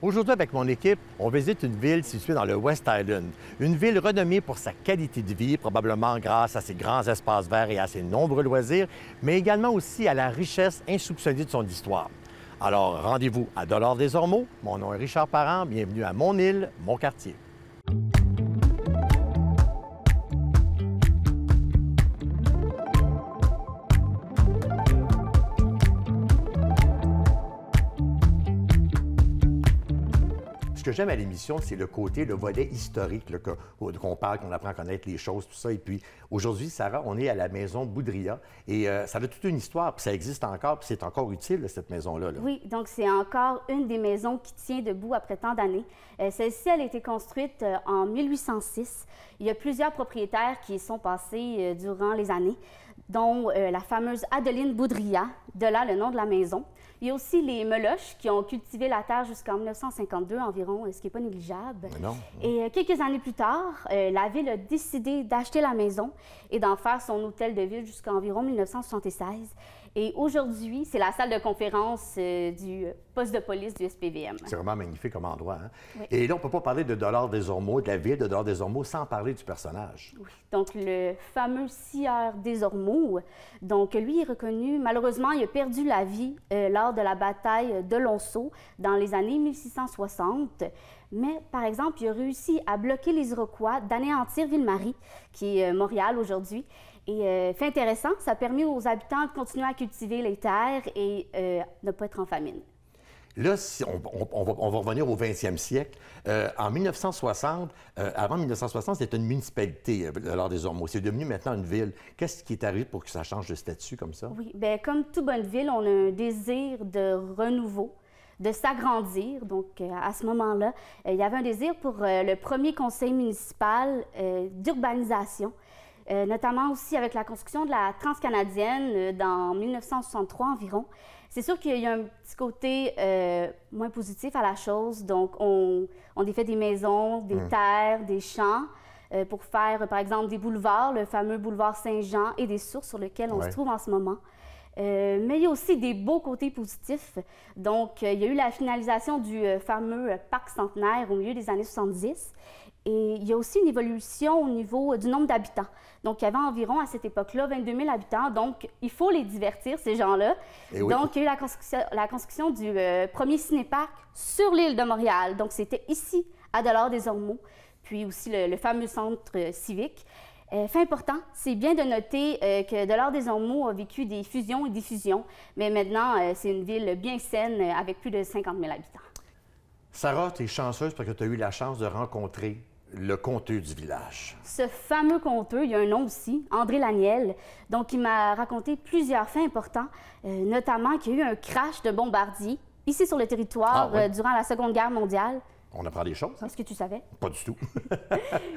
Aujourd'hui, avec mon équipe, on visite une ville située dans le West Island. Une ville renommée pour sa qualité de vie, probablement grâce à ses grands espaces verts et à ses nombreux loisirs, mais également aussi à la richesse insoupçonnée de son histoire. Alors, rendez-vous à Dollard-des-Ormeaux. Mon nom est Richard Parent. Bienvenue à mon île, mon quartier. Ce que j'aime à l'émission, c'est le côté, le volet historique, qu'on parle, qu'on apprend à connaître les choses, tout ça. Et puis, aujourd'hui, Sarah, on est à la maison Boudria et ça a toute une histoire, puis ça existe encore, puis c'est encore utile, cette maison-là. Oui, donc c'est encore une des maisons qui tient debout après tant d'années. Celle-ci, elle a été construite en 1806. Il y a plusieurs propriétaires qui y sont passés durant les années, dont la fameuse Adeline Boudria, de là le nom de la maison. Il y a aussi les Meloches qui ont cultivé la terre jusqu'en 1952 environ, ce qui n'est pas négligeable. Non. Et quelques années plus tard, la ville a décidé d'acheter la maison et d'en faire son hôtel de ville jusqu'à environ 1976. Et aujourd'hui, c'est la salle de conférence du poste de police du SPVM. C'est vraiment magnifique comme endroit. Hein? Oui. Et là, on ne peut pas parler de Dollard-des-Ormeaux, de la ville de Dollard-des-Ormeaux, sans parler du personnage. Oui, donc le fameux sieur des Ormeaux. Donc lui est reconnu, malheureusement, il a perdu la vie lors de la bataille de Lonceau dans les années 1660. Mais, par exemple, il a réussi à bloquer les Iroquois d'anéantir Ville-Marie, qui est Montréal aujourd'hui. Et fait intéressant, ça a permis aux habitants de continuer à cultiver les terres et ne pas être en famine. Là, si on va revenir au 20e siècle. En 1960, avant 1960, c'était une municipalité, Dollard-des-Ormeaux. C'est devenu maintenant une ville. Qu'est-ce qui est arrivé pour que ça change de statut comme ça? Oui, bien, comme toute bonne ville, on a un désir de renouveau, de s'agrandir. Donc, à ce moment-là, il y avait un désir pour le premier conseil municipal d'urbanisation, notamment aussi avec la construction de la Transcanadienne dans 1963 environ. C'est sûr qu'il y a un petit côté moins positif à la chose. Donc, on défait des maisons, des terres, des champs pour faire, par exemple, des boulevards, le fameux boulevard Saint-Jean et des sources sur lesquelles on se trouve en ce moment. Mais il y a aussi des beaux côtés positifs. Donc, il y a eu la finalisation du fameux parc centenaire au milieu des années 70. Et il y a aussi une évolution au niveau du nombre d'habitants. Donc, il y avait environ, à cette époque-là, 22 000 habitants. Donc, il faut les divertir, ces gens-là. Oui. Donc, il y a eu la construction du premier cinéparc sur l'île de Montréal. Donc, c'était ici, à Dollard-des-Ormeaux, puis aussi le fameux centre civique. Fait important, c'est bien de noter que Dollard-des-Ormeaux a vécu des fusions et des fusions, mais maintenant, c'est une ville bien saine avec plus de 50 000 habitants. Sarah, tu es chanceuse parce que tu as eu la chance de rencontrer le conteur du village. Ce fameux conteur, il y a un nom aussi, André Laniel. Donc, il m'a raconté plusieurs faits importants, notamment qu'il y a eu un crash de bombardier ici sur le territoire durant la Seconde Guerre mondiale. On apprend des choses, hein? Est-ce que tu savais? Pas du tout.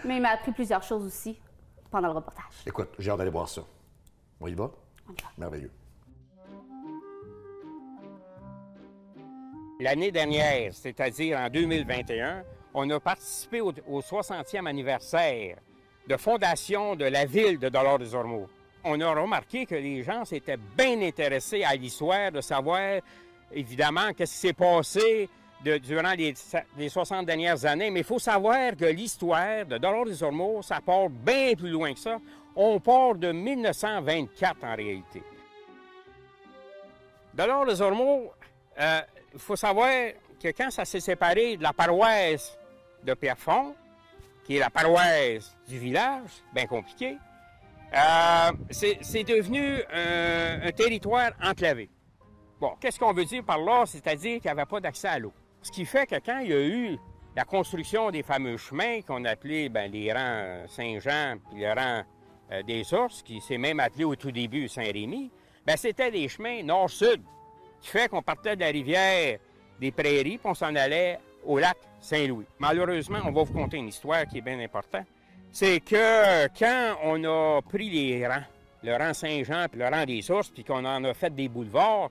Mais il m'a appris plusieurs choses aussi pendant le reportage. Écoute, j'ai hâte d'aller voir ça. On y va? On y va. Merveilleux. L'année dernière, c'est-à-dire en 2021, on a participé au 60e anniversaire de fondation de la ville de Dollard-des-Ormeaux. On a remarqué que les gens s'étaient bien intéressés à l'histoire, de savoir, évidemment, qu'est-ce qui s'est passé durant les 60 dernières années. Mais il faut savoir que l'histoire de Dollard-des-Ormeaux, ça part bien plus loin que ça. On part de 1924, en réalité. Dollard-des-Ormeaux, il faut savoir que quand ça s'est séparé de la paroisse de Pierrefonds, qui est la paroisse du village, bien compliqué, c'est devenu un territoire enclavé. Bon, qu'est-ce qu'on veut dire par là? C'est-à-dire qu'il n'y avait pas d'accès à l'eau. Ce qui fait que quand il y a eu la construction des fameux chemins qu'on appelait les rangs Saint-Jean puis le rang des Ours, qui s'est même appelé au tout début Saint-Rémy, c'était des chemins nord-sud, qui fait qu'on partait de la rivière des Prairies, puis on s'en allait au lac Saint-Louis. Malheureusement, on va vous conter une histoire qui est bien importante. C'est que quand on a pris les rangs, le rang Saint-Jean puis le rang des Ours, puis qu'on en a fait des boulevards,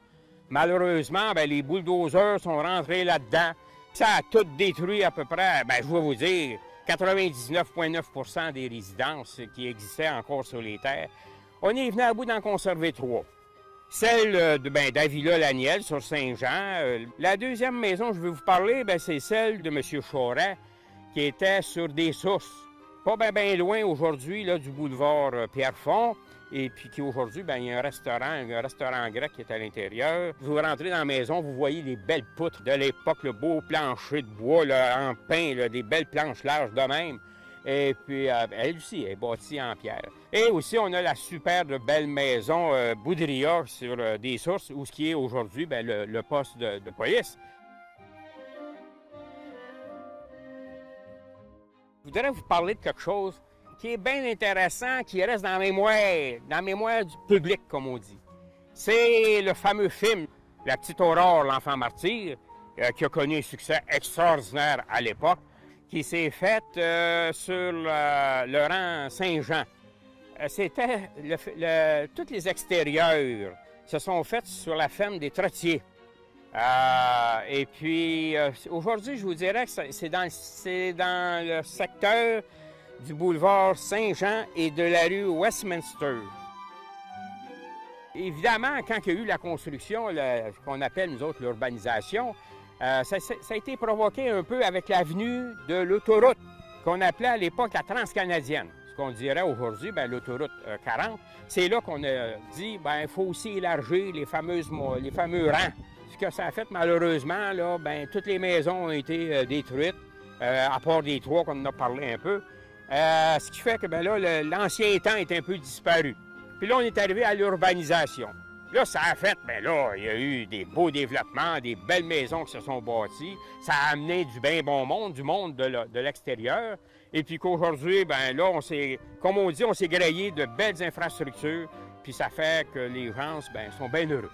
malheureusement, les bulldozers sont rentrés là-dedans. Ça a tout détruit à peu près, je vais vous dire, 99,9 % des résidences qui existaient encore sur les terres. On est venu à bout d'en conserver 3. Celle d'Avila-Laniel sur Saint-Jean. La deuxième maison que je vais vous parler, c'est celle de M. Choret, qui était sur des sources. Pas bien loin aujourd'hui du boulevard Pierrefonds. Et puis qui aujourd'hui, il y a un restaurant grec qui est à l'intérieur. Vous rentrez dans la maison, vous voyez les belles poutres de l'époque, le beau plancher de bois là, en pin, là, des belles planches larges de même. Et puis, elle aussi est bâtie en pierre. Et aussi, on a la super belle maison Boudria sur des sources, où ce qui est aujourd'hui le poste de police. Je voudrais vous parler de quelque chose qui est bien intéressant, qui reste dans la mémoire du public, comme on dit. C'est le fameux film La petite Aurore, l'enfant martyr, qui a connu un succès extraordinaire à l'époque, qui s'est fait sur le rang Saint-Jean. C'était tous les extérieurs se sont faits sur la ferme des Trottiers. Et puis, aujourd'hui, je vous dirais que c'est dans le secteur du boulevard Saint-Jean et de la rue Westminster. Évidemment, quand il y a eu la construction, ce qu'on appelle, nous autres, l'urbanisation, ça a été provoqué un peu avec l'avenue de l'autoroute, qu'on appelait à l'époque la Transcanadienne. Ce qu'on dirait aujourd'hui, l'autoroute 40. C'est là qu'on a dit, il faut aussi élargir les fameux rangs. Ce que ça a fait, malheureusement, là, toutes les maisons ont été détruites, à part des trois qu'on en a parlé un peu. Ce qui fait que l'ancien temps est un peu disparu. Puis là, on est arrivé à l'urbanisation. Là, ça a fait, il y a eu des beaux développements, des belles maisons qui se sont bâties. Ça a amené du bien bon monde, du monde de l'extérieur. Et puis qu'aujourd'hui, là, comme on dit, on s'est grillé de belles infrastructures. Puis ça fait que les gens, sont bien heureux.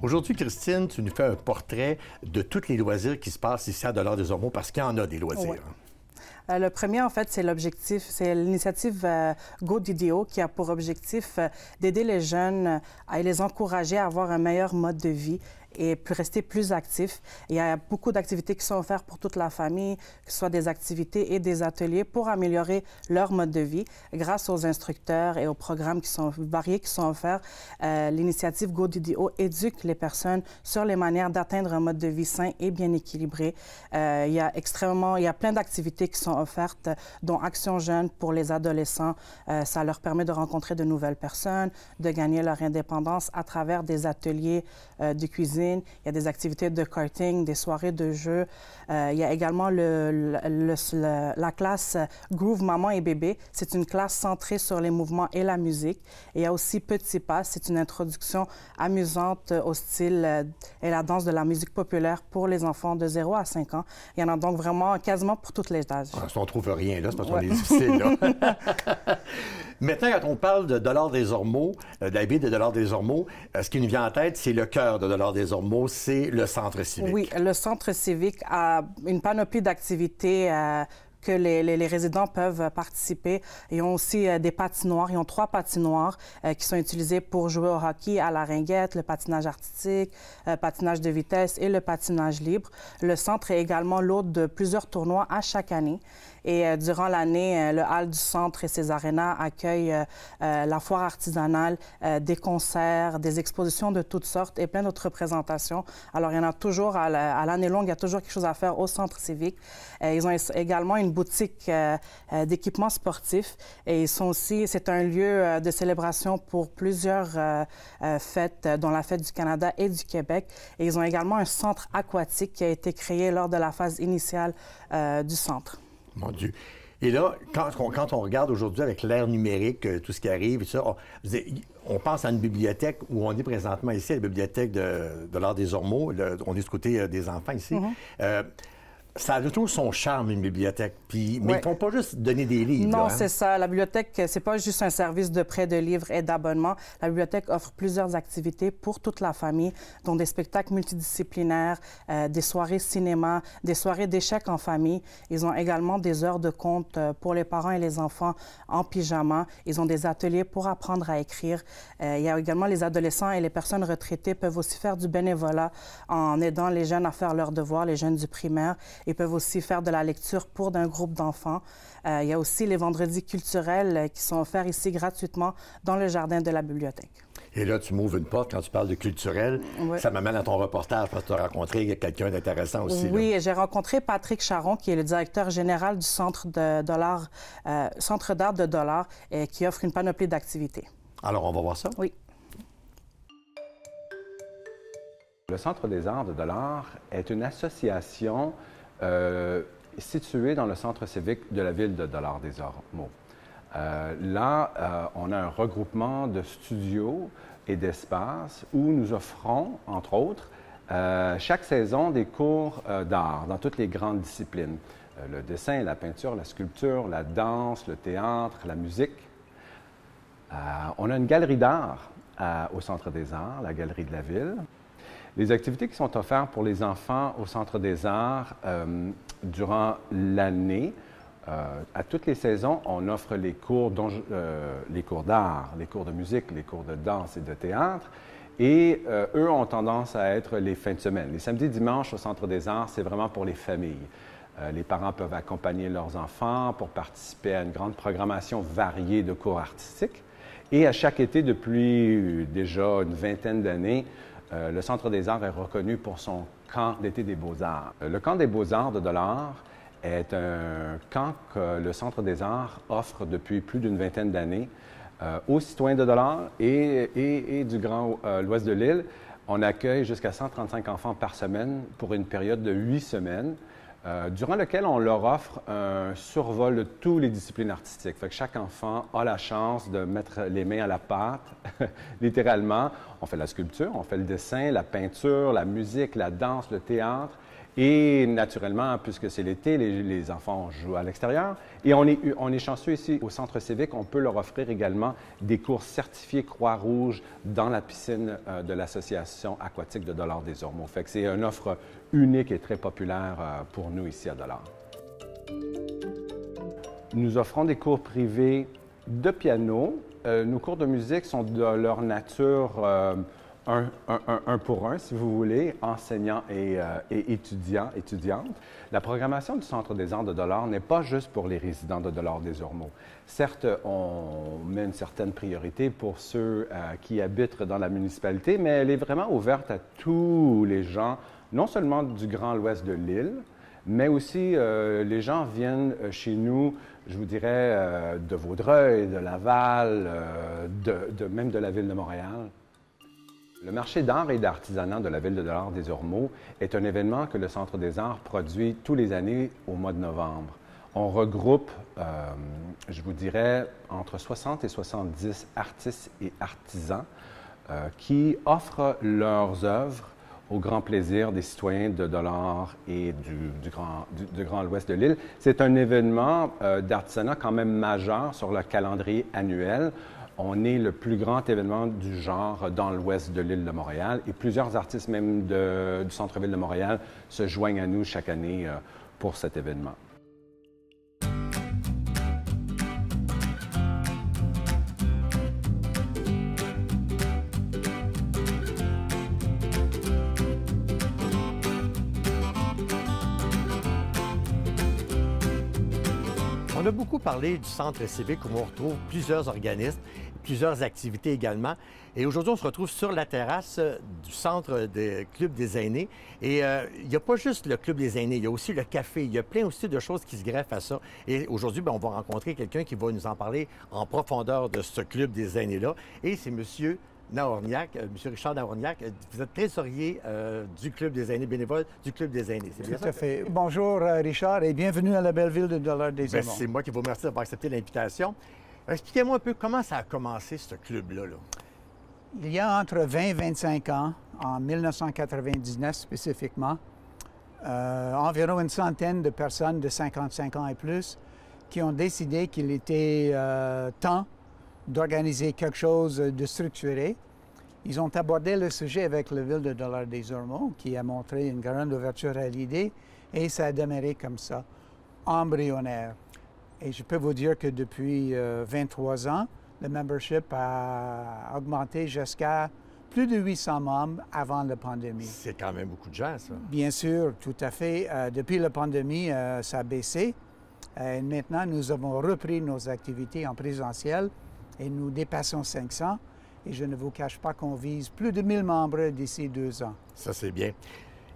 Aujourd'hui, Christine, tu nous fais un portrait de tous les loisirs qui se passent ici à Dollard-des-Ormeaux, parce qu'il y en a des loisirs. Oui. Le premier, en fait, c'est l'initiative Go DDO qui a pour objectif d'aider les jeunes et les encourager à avoir un meilleur mode de vie et rester plus actifs. Il y a beaucoup d'activités qui sont offertes pour toute la famille, que ce soit des activités et des ateliers pour améliorer leur mode de vie. Grâce aux instructeurs et aux programmes qui sont variés qui sont offerts, l'initiative Go DDO éduque les personnes sur les manières d'atteindre un mode de vie sain et bien équilibré. Il y a plein d'activités qui sont offertes, dont Action Jeune pour les adolescents. Ça leur permet de rencontrer de nouvelles personnes, de gagner leur indépendance à travers des ateliers de cuisine. Il y a des activités de karting, des soirées de jeux. Il y a également la classe Groove Maman et Bébé. C'est une classe centrée sur les mouvements et la musique. Et il y a aussi Petit Pas. C'est une introduction amusante au style et la danse de la musique populaire pour les enfants de 0 à 5 ans. Il y en a donc vraiment quasiment pour tous les âges. Si on ne trouve rien, là, c'est parce qu'on est difficile, là. Maintenant, quand on parle de Dollard-des-Ormeaux, de la ville de Dollard-des-Ormeaux, ce qui nous vient en tête, c'est le cœur de Dollard-des-Ormeaux, c'est le centre civique. Oui, le centre civique a une panoplie d'activités que les résidents peuvent participer. Ils ont aussi des patinoires. Ils ont 3 patinoires qui sont utilisées pour jouer au hockey, à la ringuette, le patinage artistique, patinage de vitesse et le patinage libre. Le centre est également l'hôte de plusieurs tournois à chaque année. Et durant l'année, le hall du centre et ses arénas accueillent la foire artisanale, des concerts, des expositions de toutes sortes et plein d'autres représentations. Alors, il y en a toujours, à l'année longue, il y a toujours quelque chose à faire au centre civique. Ils ont également une boutique d'équipements sportifs et c'est un lieu de célébration pour plusieurs fêtes, dont la Fête du Canada et du Québec. Et ils ont également un centre aquatique qui a été créé lors de la phase initiale du centre. Mon Dieu. Et là, quand on regarde aujourd'hui avec l'ère numérique, tout ce qui arrive, et ça, on pense à une bibliothèque où on est présentement ici, la bibliothèque de Dollard-des-Ormeaux. On est du côté des enfants ici. Ça a toujours son charme, une bibliothèque. Mais ils ne font pas juste donner des livres. Non, là, hein? C'est ça. La bibliothèque, c'est pas juste un service de prêt de livres et d'abonnement. La bibliothèque offre plusieurs activités pour toute la famille, dont des spectacles multidisciplinaires, des soirées cinéma, des soirées d'échecs en famille. Ils ont également des heures de conte pour les parents et les enfants en pyjama. Ils ont des ateliers pour apprendre à écrire. Il y a également les adolescents et les personnes retraitées peuvent aussi faire du bénévolat en aidant les jeunes à faire leurs devoirs, les jeunes du primaire. Ils peuvent aussi faire de la lecture pour d'un groupe d'enfants. Il y a aussi les vendredis culturels qui sont offerts ici gratuitement dans le jardin de la bibliothèque. Et là, tu m'ouvres une porte quand tu parles de culturel. Oui. Ça m'amène à ton reportage parce que tu as rencontré quelqu'un d'intéressant aussi. Oui, là. j'ai rencontré Patrick Charon, qui est le directeur général du Centre d'art de Dollard, qui offre une panoplie d'activités. Alors, on va voir ça? Oui. Le Centre des arts de Dollard est une association située dans le centre civique de la ville de Dollard-des-Ormeaux. Là, on a un regroupement de studios et d'espaces où nous offrons, entre autres, chaque saison des cours d'art dans toutes les grandes disciplines. Le dessin, la peinture, la sculpture, la danse, le théâtre, la musique. On a une galerie d'art au Centre des arts, la Galerie de la Ville. Les activités qui sont offertes pour les enfants au Centre des arts durant l'année, à toutes les saisons, on offre les cours d'art, les cours de musique, les cours de danse et de théâtre. Et eux ont tendance à être les fins de semaine. Les samedis, dimanches au Centre des arts, c'est vraiment pour les familles. Les parents peuvent accompagner leurs enfants pour participer à une grande programmation variée de cours artistiques. Et à chaque été, depuis déjà une vingtaine d'années, le Centre des arts est reconnu pour son camp d'été des beaux-arts. Le camp des beaux-arts de Dollard est un camp que le Centre des arts offre depuis plus d'une vingtaine d'années aux citoyens de Dollard et du Grand Ouest de l'île. On accueille jusqu'à 135 enfants par semaine pour une période de 8 semaines, durant lequel on leur offre un survol de toutes les disciplines artistiques. Fait que chaque enfant a la chance de mettre les mains à la pâte, littéralement. On fait la sculpture, on fait le dessin, la peinture, la musique, la danse, le théâtre. Et naturellement, puisque c'est l'été, les enfants jouent à l'extérieur. Et on est chanceux ici au Centre civique, on peut leur offrir également des cours certifiés Croix-Rouge dans la piscine de l'Association aquatique de Dollard-des-Ormeaux. Fait que c'est une offre unique et très populaire pour nous ici à Dollard. Nous offrons des cours privés de piano. Nos cours de musique sont de leur nature un pour un, si vous voulez, enseignants et étudiantes. La programmation du Centre des arts de Dollard n'est pas juste pour les résidents de Dollard-des-Ormeaux. Certes, on met une certaine priorité pour ceux qui habitent dans la municipalité, mais elle est vraiment ouverte à tous les gens, non seulement du Grand Ouest de l'île, mais aussi les gens viennent chez nous, je vous dirais, de Vaudreuil, de Laval, même de la ville de Montréal. Le marché d'art et d'artisanat de la ville de Dollard-des-Ormeaux est un événement que le Centre des arts produit tous les années au mois de novembre. On regroupe, je vous dirais, entre 60 et 70 artistes et artisans qui offrent leurs œuvres au grand plaisir des citoyens de Dollard et du Grand Ouest de l'île. C'est un événement d'artisanat quand même majeur sur le calendrier annuel. On est le plus grand événement du genre dans l'ouest de l'île de Montréal et plusieurs artistes même du centre-ville de Montréal se joignent à nous chaque année pour cet événement. On a beaucoup parlé du centre civique où on retrouve plusieurs organismes, plusieurs activités également. Et aujourd'hui, on se retrouve sur la terrasse du centre des clubs des aînés. Et il n'y a pas juste le club des aînés, il y a aussi le café. Il y a plein aussi de choses qui se greffent à ça. Et aujourd'hui, on va rencontrer quelqu'un qui va nous en parler en profondeur de ce club des aînés-là. Et c'est M. Naorniak, M. Richard Naorniak. Vous êtes trésorier du Club des aînés, bénévole du Club des aînés. C'est bien ça? Tout à fait. Bonjour, Richard, et bienvenue à la belle ville de Dollard-des-Ormeaux. C'est moi qui vous remercie d'avoir accepté l'invitation. Expliquez-moi un peu comment ça a commencé, ce club-là. Il y a entre 20 et 25 ans, en 1999 spécifiquement, environ une centaine de personnes de 55 ans et plus qui ont décidé qu'il était temps d'organiser quelque chose de structuré. Ils ont abordé le sujet avec la ville de Dollard-des-Ormeaux, qui a montré une grande ouverture à l'idée, et ça a démarré comme ça, embryonnaire. Et je peux vous dire que depuis 23 ans, le membership a augmenté jusqu'à plus de 800 membres avant la pandémie. C'est quand même beaucoup de gens, ça. Bien sûr, tout à fait. Depuis la pandémie, ça a baissé. Maintenant, nous avons repris nos activités en présentiel et nous dépassons 500. Et je ne vous cache pas qu'on vise plus de 1000 membres d'ici 2 ans. Ça, c'est bien.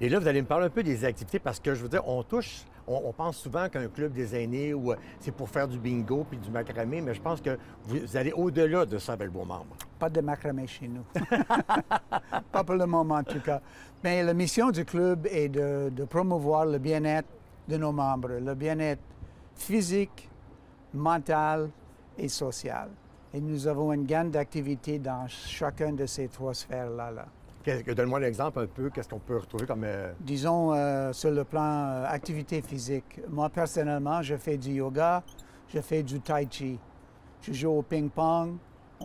Et là, vous allez me parler un peu des activités parce que, je veux dire, on pense souvent qu'un club des aînés, c'est pour faire du bingo puis du macramé, mais je pense que vous allez au-delà de ça avec vos membres. Pas de macramé chez nous. Pas pour le moment, en tout cas. Mais la mission du club est de promouvoir le bien-être de nos membres, le bien-être physique, mental et social. Et nous avons une gamme d'activités dans chacune de ces 3 sphères-là. Donne-moi l'exemple un peu, qu'est-ce qu'on peut retrouver comme... Disons, sur le plan activité physique. Moi, personnellement, je fais du yoga, je fais du tai chi. Je joue au ping-pong,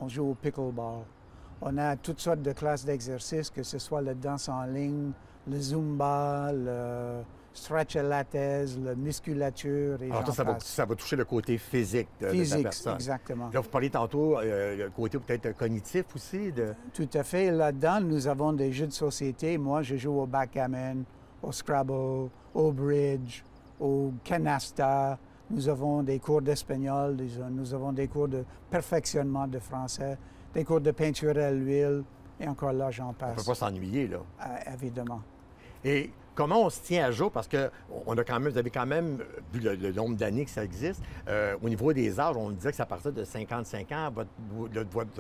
on joue au pickleball. On a toutes sortes de classes d'exercices, que ce soit la danse en ligne, le zumba, le stretch lattes, la musculature et alors, ça va toucher le côté physique de la personne. Exactement. Là, vous parliez tantôt le côté peut-être cognitif aussi. Tout à fait. Là-dedans, nous avons des jeux de société. Moi, je joue au backgammon, au Scrabble, au bridge, au canasta. Nous avons des cours d'espagnol, nous avons des cours de perfectionnement de français, des cours de peinture à l'huile, et encore là, j'en passe. On ne peut pas s'ennuyer, là. Évidemment. Et comment on se tient à jour? Parce que vous avez quand même vu le nombre d'années que ça existe. Au niveau des âges, on disait que ça partait de 55 ans.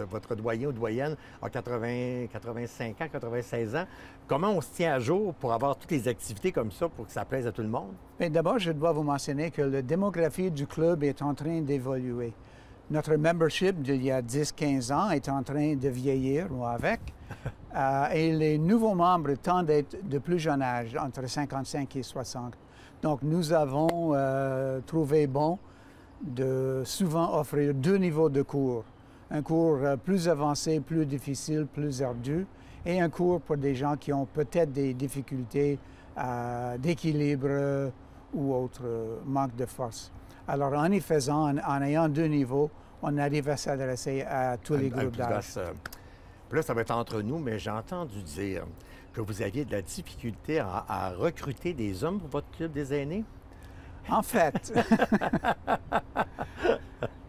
Votre doyen ou doyenne a 85 ans, 96 ans. Comment on se tient à jour pour avoir toutes les activités comme ça pour que ça plaise à tout le monde? Bien, d'abord, je dois vous mentionner que la démographie du club est en train d'évoluer. Notre membership d'il y a 10-15 ans est en train de vieillir, ou avec. Et les nouveaux membres tendent d'être de plus jeune âge, entre 55 et 60. Donc, nous avons trouvé bon de souvent offrir 2 niveaux de cours. Un cours plus avancé, plus difficile, plus ardu, et un cours pour des gens qui ont peut-être des difficultés d'équilibre ou autre manque de force. Alors, en y faisant, en ayant 2 niveaux, on arrive à s'adresser à tous les groupes d'âge. Puis là, ça va être entre nous, mais j'ai entendu dire que vous aviez de la difficulté à recruter des hommes pour votre club des aînés. En fait,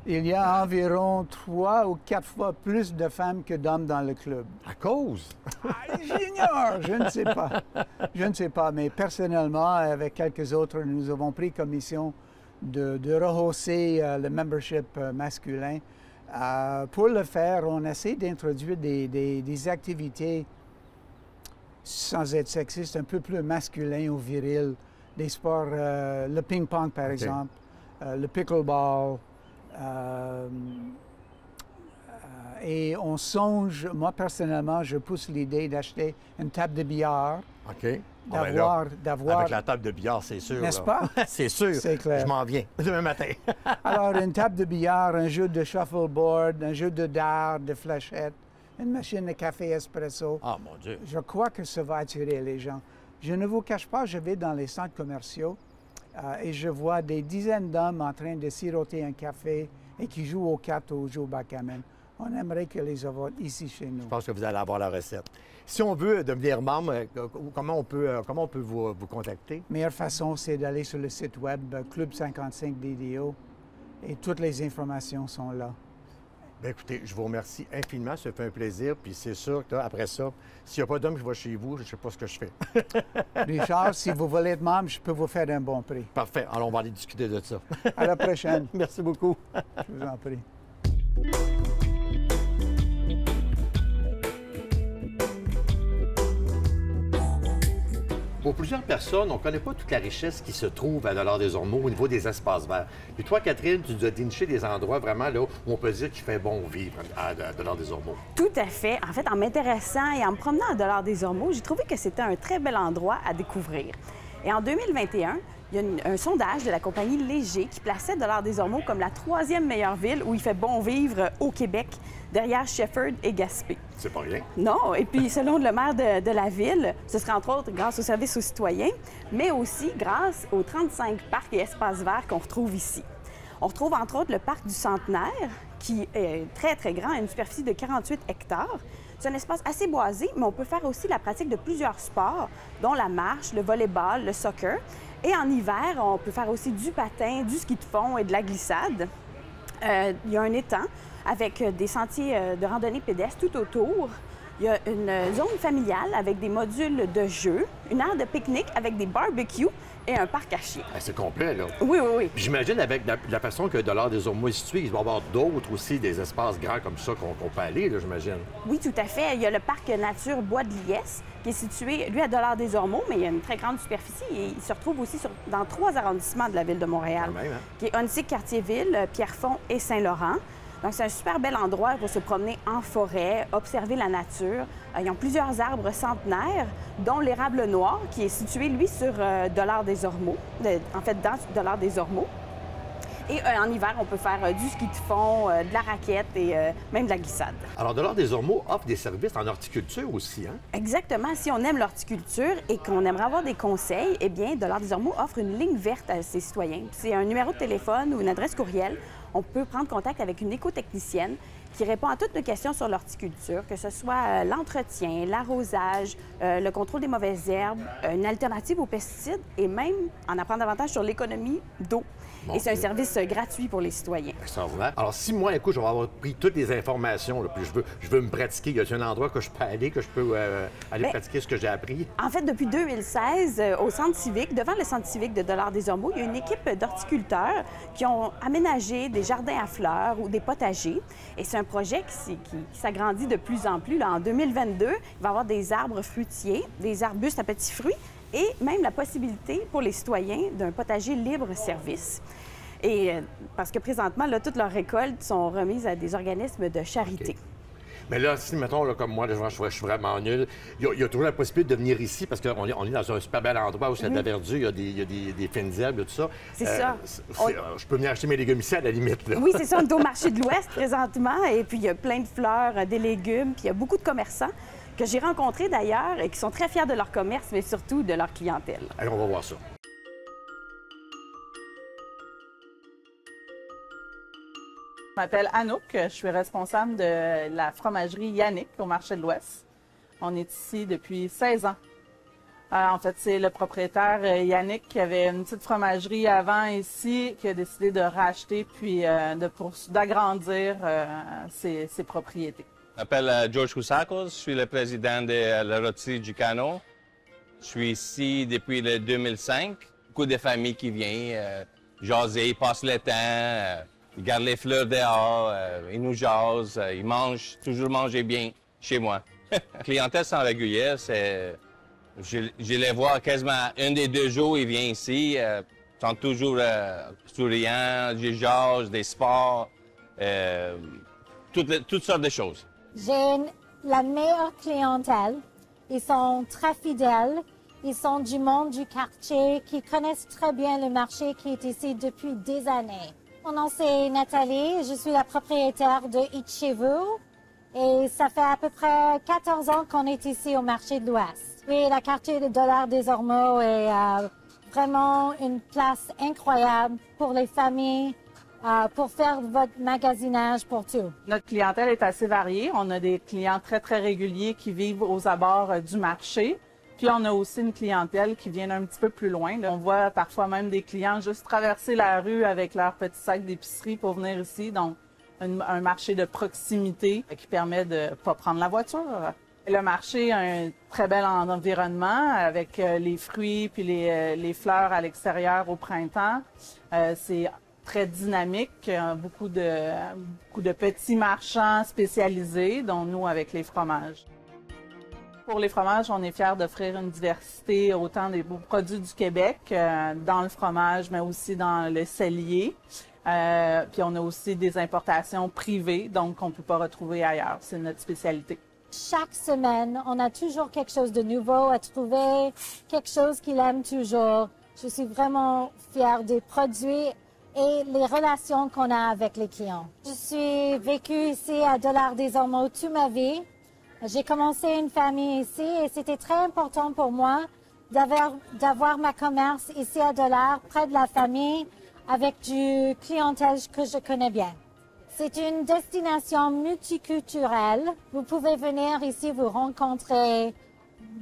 il y a environ 3 ou 4 fois plus de femmes que d'hommes dans le club. À cause? J'ignore, je ne sais pas. Je ne sais pas, mais personnellement, avec quelques autres, nous avons pris comme mission de rehausser le membership masculin. Pour le faire, on essaie d'introduire des activités, sans être sexiste, un peu plus masculins ou virils. Des sports, le ping-pong par exemple, le pickleball. Et on songe, moi personnellement, je pousse l'idée d'acheter une table de billard. OK. D'avoir... Avec la table de billard, c'est sûr. N'est-ce pas? C'est sûr. C'est clair. Je m'en viens demain matin. Alors, une table de billard, un jeu de shuffleboard, un jeu de dards, de fléchettes, une machine de café espresso. Ah, mon Dieu. Je crois que ça va attirer les gens. Je ne vous cache pas, je vais dans les centres commerciaux et je vois des dizaines d'hommes en train de siroter un café et qui jouent aux cartes ou jouent au backgammon. On aimerait que les avoir ici chez nous. Je pense que vous allez avoir la recette. Si on veut devenir membre, comment on peut vous contacter? La meilleure façon, c'est d'aller sur le site web Club 55 DDO et toutes les informations sont là. Bien, écoutez, je vous remercie infiniment. Ça fait un plaisir. Puis c'est sûr qu'après ça, s'il n'y a pas d'homme qui va chez vous, je ne sais pas ce que je fais. Richard, si vous voulez être membre, je peux vous faire un bon prix. Parfait. Alors, on va aller discuter de ça. À la prochaine. Merci beaucoup. Je vous en prie. Pour plusieurs personnes, on ne connaît pas toute la richesse qui se trouve à Dollard-des-Ormeaux au niveau des espaces verts. Puis toi, Catherine, tu nous as déniché des endroits vraiment là où on peut dire qu'il fait bon vivre à Dollard-des-Ormeaux. Tout à fait. En fait, en m'intéressant et en me promenant à Dollard-des-Ormeaux, j'ai trouvé que c'était un très bel endroit à découvrir. Et en 2021, il y a un sondage de la compagnie Léger qui plaçait Dollard-des-Ormeaux comme la 3e meilleure ville où il fait bon vivre au Québec, derrière Shefford et Gaspé. C'est pas rien. Non, et puis selon le maire de la ville, ce serait entre autres grâce au service aux citoyens, mais aussi grâce aux 35 parcs et espaces verts qu'on retrouve ici. On retrouve entre autres le parc du Centenaire, qui est très, très grand, à une superficie de 48 hectares. C'est un espace assez boisé, mais on peut faire aussi la pratique de plusieurs sports, dont la marche, le volleyball, le soccer. Et en hiver, on peut faire aussi du patin, du ski de fond et de la glissade. Il y a un étang avec des sentiers de randonnée pédestre tout autour. Il y a une zone familiale avec des modules de jeu, une aire de pique-nique avec des barbecues et un parc à chiens. Ah, c'est complet, là. Oui, oui, oui. J'imagine, avec la façon que Dollars des Ormeaux est situé, il doit y avoir d'autres aussi, des espaces grands comme ça qu'on peut aller, là, j'imagine. Oui, tout à fait. Il y a le parc nature Bois de Liesse, qui est situé, lui, à Dollars des Ormeaux, mais il y a une très grande superficie et il se retrouve aussi dans 3 arrondissements de la ville de Montréal, Quand même, hein? qui est Onsic, Cartierville, Pierrefonds et Saint-Laurent. Donc, c'est un super bel endroit pour se promener en forêt, observer la nature. Ils ont plusieurs arbres centenaires, dont l'érable noir, qui est situé, lui, sur Dollars des Ormeaux, en fait, dans Dollars des Ormeaux. Et en hiver, on peut faire du ski de fond, de la raquette et même de la glissade. Alors, Dollars des Ormeaux offre des services en horticulture aussi, hein? Exactement. Si on aime l'horticulture et qu'on aimerait avoir des conseils, eh bien, Dollars des Ormeaux offre une ligne verte à ses citoyens. C'est un numéro de téléphone ou une adresse courriel. On peut prendre contact avec une écotechnicienne qui répond à toutes nos questions sur l'horticulture, que ce soit l'entretien, l'arrosage, le contrôle des mauvaises herbes, une alternative aux pesticides et même en apprendre davantage sur l'économie d'eau. Et c'est un service gratuit pour les citoyens. Extraordinaire. Alors, si moi, écoute, je vais avoir pris toutes les informations, là, puis je veux me pratiquer, y a-t-il un endroit que je peux aller, que je peux aller pratiquer ce que j'ai appris? En fait, depuis 2016, au Centre civique, devant le Centre civique de Dollars des Ormeaux, il y a une équipe d'horticulteurs qui ont aménagé des jardins à fleurs ou des potagers. Et c'est un projet qui s'agrandit de plus en plus. Là, en 2022, il va y avoir des arbres fruitiers, des arbustes à petits fruits et même la possibilité pour les citoyens d'un potager libre-service. Et parce que présentement, là, toutes leurs récoltes sont remises à des organismes de charité. Okay. Mais là, si, mettons, là, comme moi, je suis vraiment nul, il y a toujours la possibilité de venir ici parce qu'on est dans un super bel endroit où il y a de la verdure, il y a des fines herbes, tout ça. C'est ça. Je peux venir acheter mes légumes ici, à la limite. Là. Oui, c'est ça. On est au marché de l'Ouest présentement. Et puis, il y a plein de fleurs, des légumes. Puis, il y a beaucoup de commerçants que j'ai rencontrés d'ailleurs et qui sont très fiers de leur commerce, mais surtout de leur clientèle. Allez, on va voir ça. Je m'appelle Anouk, je suis responsable de la fromagerie Yannick au marché de l'Ouest. On est ici depuis 16 ans. En fait, c'est le propriétaire Yannick qui avait une petite fromagerie avant ici, qui a décidé de racheter puis d'agrandir ses propriétés. Je m'appelle George Coussakos, je suis le président de la rôtisserie du Canot. Je suis ici depuis le 2005. Beaucoup de familles qui viennent jaser, ils passent le temps. Ils gardent les fleurs dehors, ils nous jasent, ils mangent, toujours manger bien chez moi. La clientèle sans régulière, c'est... Je les vois quasiment un des 2 jours, ils viennent ici, ils sont toujours souriants, ils jasent, des sports, toutes sortes de choses. J'ai la meilleure clientèle. Ils sont très fidèles. Ils sont du monde du quartier qui connaissent très bien le marché qui est ici depuis des années. Mon nom, c'est Nathalie. Je suis la propriétaire de Eat Chez Vous. Et ça fait à peu près 14 ans qu'on est ici au marché de l'Ouest. Oui, le quartier de Dollars des Ormeaux est vraiment une place incroyable pour les familles, pour faire votre magasinage, pour tout. Notre clientèle est assez variée. On a des clients très, très réguliers qui vivent aux abords du marché. Puis on a aussi une clientèle qui vient un petit peu plus loin. On voit parfois même des clients juste traverser la rue avec leur petit sac d'épicerie pour venir ici. Donc, un marché de proximité qui permet de ne pas prendre la voiture. Le marché a un très bel environnement avec les fruits puis les fleurs à l'extérieur au printemps. C'est très dynamique, beaucoup de petits marchands spécialisés, dont nous avec les fromages. Pour les fromages, on est fiers d'offrir une diversité autant des beaux produits du Québec, dans le fromage, mais aussi dans le cellier. Puis on a aussi des importations privées, donc qu'on ne peut pas retrouver ailleurs. C'est notre spécialité. Chaque semaine, on a toujours quelque chose de nouveau à trouver, quelque chose qu'il aime toujours. Je suis vraiment fière des produits et les relations qu'on a avec les clients. Je suis vécue ici à Dollars des Ormeaux toute ma vie. J'ai commencé une famille ici et c'était très important pour moi d'avoir ma commerce ici à Dollars, près de la famille, avec du clientèle que je connais bien. C'est une destination multiculturelle. Vous pouvez venir ici vous rencontrer,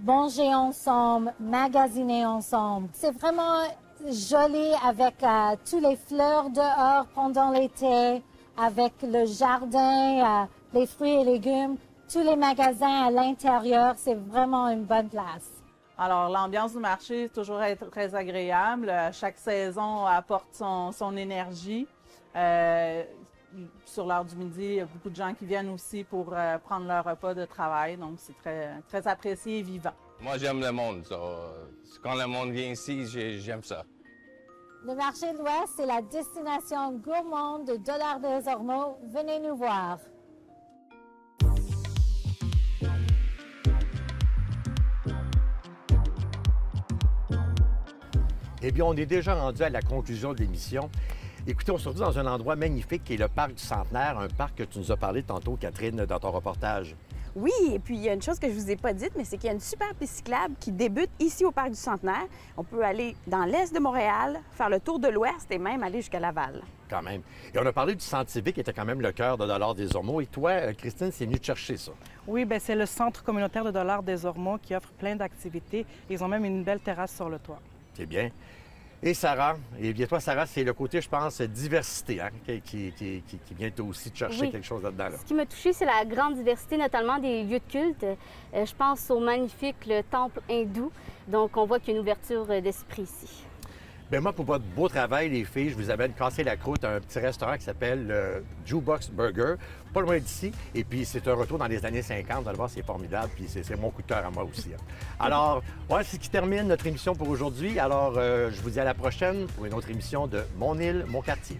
manger ensemble, magasiner ensemble. C'est vraiment joli avec tous les fleurs dehors pendant l'été, avec le jardin, les fruits et légumes, tous les magasins à l'intérieur. C'est vraiment une bonne place. Alors, l'ambiance du marché est toujours très agréable. Chaque saison apporte son énergie. Sur l'heure du midi, il y a beaucoup de gens qui viennent aussi pour prendre leur repas de travail. Donc, c'est très apprécié et vivant. Moi, j'aime le monde. Quand le monde vient ici, j'aime ça. Le marché de l'Ouest, c'est la destination gourmande de Dollard des Ormeaux. Venez nous voir. Eh bien, on est déjà rendu à la conclusion de l'émission. Écoutez, on se retrouve dans un endroit magnifique qui est le parc du Centenaire, un parc que tu nous as parlé tantôt, Catherine, dans ton reportage. Oui, et puis il y a une chose que je vous ai pas dite, mais c'est qu'il y a une super piste cyclable qui débute ici au Parc du Centenaire. On peut aller dans l'est de Montréal, faire le tour de l'ouest et même aller jusqu'à Laval. Quand même. Et on a parlé du centre civique qui était quand même le cœur de Dollard des Ormeaux. Et toi, Christine, c'est venu te chercher ça. Oui, bien, c'est le centre communautaire de Dollard des Ormeaux qui offre plein d'activités. Ils ont même une belle terrasse sur le toit. C'est bien. Et Sarah, eh bien toi, Sarah, c'est le côté, je pense, diversité hein, qui vient aussi te chercher quelque chose là-dedans. Là. Ce qui m'a touchée, c'est la grande diversité, notamment des lieux de culte. Je pense au magnifique le temple hindou. Donc, on voit qu'il y a une ouverture d'esprit ici. Bien, moi, pour votre beau travail, les filles, je vous amène casser la croûte à un petit restaurant qui s'appelle le Jukebox Burger, pas loin d'ici. Et puis, c'est un retour dans les années 50. Vous allez voir, c'est formidable. Puis, c'est mon coup de cœur à moi aussi. Hein. Alors, ouais, c'est ce qui termine notre émission pour aujourd'hui. Alors, je vous dis à la prochaine pour une autre émission de Mon île, mon quartier.